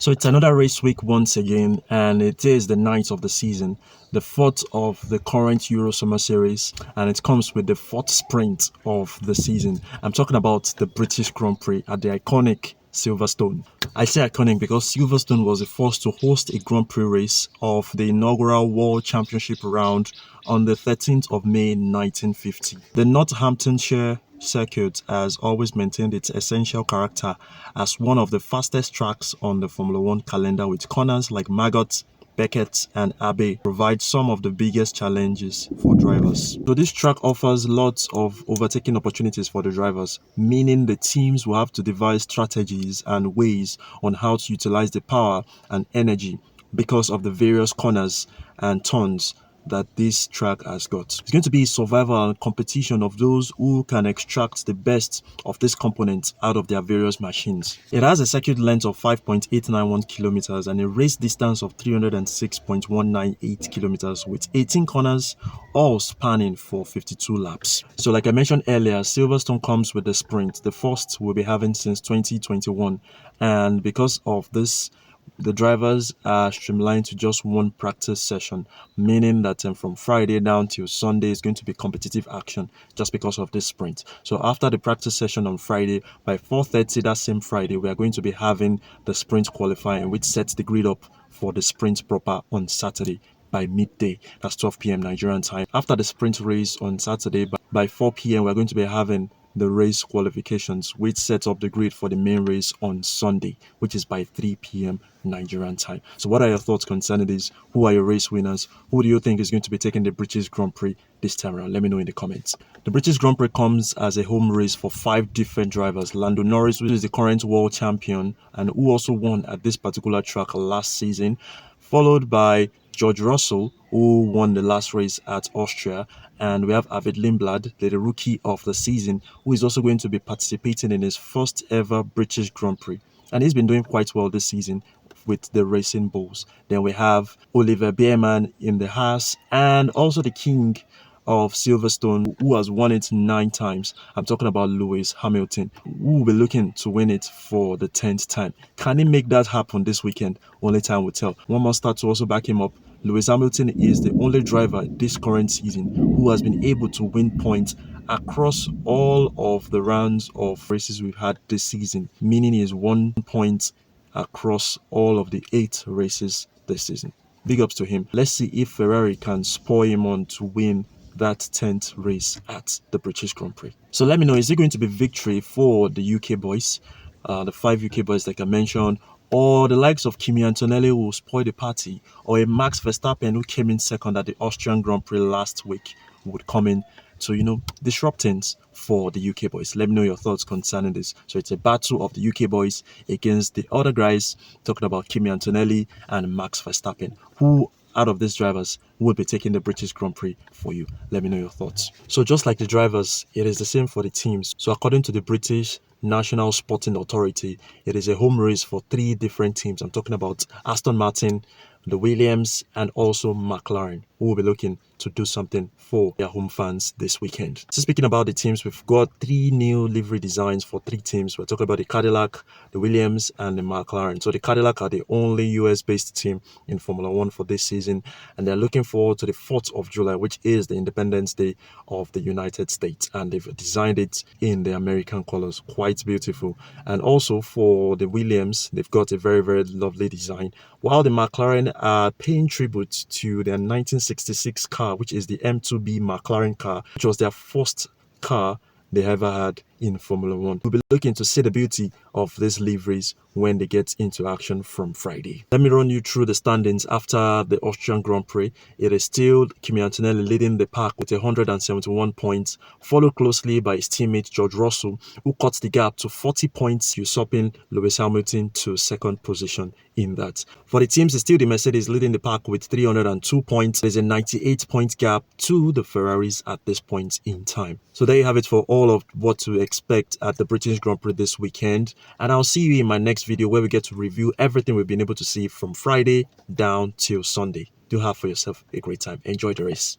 So it's another race week once again, and it is the ninth of the season, the fourth of the current Euro Summer Series, and it comes with the fourth sprint of the season. I'm talking about the British Grand Prix at the iconic Silverstone. I say iconic because Silverstone was the first to host a Grand Prix race of the inaugural World Championship round on the 13th of May 1950. The Northamptonshire circuit has always maintained its essential character as one of the fastest tracks on the Formula One calendar, with corners like Maggot, Beckett and Abbey provide some of the biggest challenges for drivers. So this track offers lots of overtaking opportunities for the drivers, meaning the teams will have to devise strategies and ways on how to utilize the power and energy because of the various corners and turns that this track has got. It's going to be survival and competition of those who can extract the best of these components out of their various machines. It has a circuit length of 5.891 kilometers and a race distance of 306.198 kilometers with 18 corners, all spanning for 52 laps. So like I mentioned earlier, Silverstone comes with the sprint, the first we'll be having since 2021, and because of this, the drivers are streamlined to just one practice session, meaning that from Friday down till Sunday is going to be competitive action just because of this sprint. So after the practice session on Friday, by 4:30 that same Friday, we are going to be having the sprint qualifying, which sets the grid up for the sprint proper on Saturday by midday. That's 12 p.m. Nigerian time. After the sprint race on Saturday, by 4 p.m., we're going to be having the race qualifications, which sets up the grid for the main race on Sunday, which is by 3 p.m. Nigerian time. So what are your thoughts concerning this? Who are your race winners? Who do you think is going to be taking the British Grand Prix this time around? Let me know in the comments. The British Grand Prix comes as a home race for 5 different drivers. Lando Norris, who is the current world champion and who also won at this particular track last season, followed by George Russell, who won the last race at Austria, and we have Arvid Lindblad, the rookie of the season, who is also going to be participating in his first ever British Grand Prix. And he's been doing quite well this season with the Racing Bulls. Then we have Oliver Bearman in the Haas, and also the king of Silverstone, who has won it 9 times. I'm talking about Lewis Hamilton, who will be looking to win it for the 10th time. Can he make that happen this weekend? Only time will tell. One more start to also back him up. Lewis Hamilton is the only driver this current season who has been able to win points across all of the rounds of races we've had this season, meaning he has 1 point across all of the 8 races this season. Big ups to him. Let's see if Ferrari can spur him on to win that 10th race at the British Grand Prix. So let me know, is it going to be victory for the UK boys, the 5 UK boys like I mentioned, or the likes of Kimi Antonelli who will spoil the party, or a Max Verstappen who came in second at the Austrian Grand Prix last week would come in to, disrupt things for the UK boys? Let me know your thoughts concerning this. So it's a battle of the UK boys against the other guys, talking about Kimi Antonelli and Max Verstappen. Who out of these drivers will be taking the British Grand Prix for you? Let me know your thoughts. So just like the drivers, it is the same for the teams. So according to the British National Sporting Authority, it is a home race for 3 different teams. I'm talking about Aston Martin, the Williams, and also McLaren, who will be looking to do something for their home fans this weekend. So speaking about the teams, we've got 3 new livery designs for 3 teams. We're talking about the Cadillac, the Williams, and the McLaren. So the Cadillac are the only US-based team in Formula One for this season, and they're looking forward to the 4th of July, which is the Independence Day of the United States, and they've designed it in the American colors. Quite beautiful. And also for the Williams, they've got a very, very lovely design, while the McLaren are paying tribute to their 1966 car, which is the M2B McLaren car, which was their first car they ever had in Formula One. We'll be looking to see the beauty of these liveries when they get into action from Friday. Let me run you through the standings after the Austrian Grand Prix. It is still Kimi Antonelli leading the pack with 171 points, followed closely by his teammate George Russell, who cuts the gap to 40 points, usurping Lewis Hamilton to 2nd position in that. For the teams, it's still the Mercedes leading the pack with 302 points. There's a 98-point gap to the Ferraris at this point in time. So there you have it for all of what to expect at the British Grand Prix this weekend. And I'll see you in my next video where we get to review everything we've been able to see from Friday down till Sunday. Do have for yourself a great time. Enjoy the race.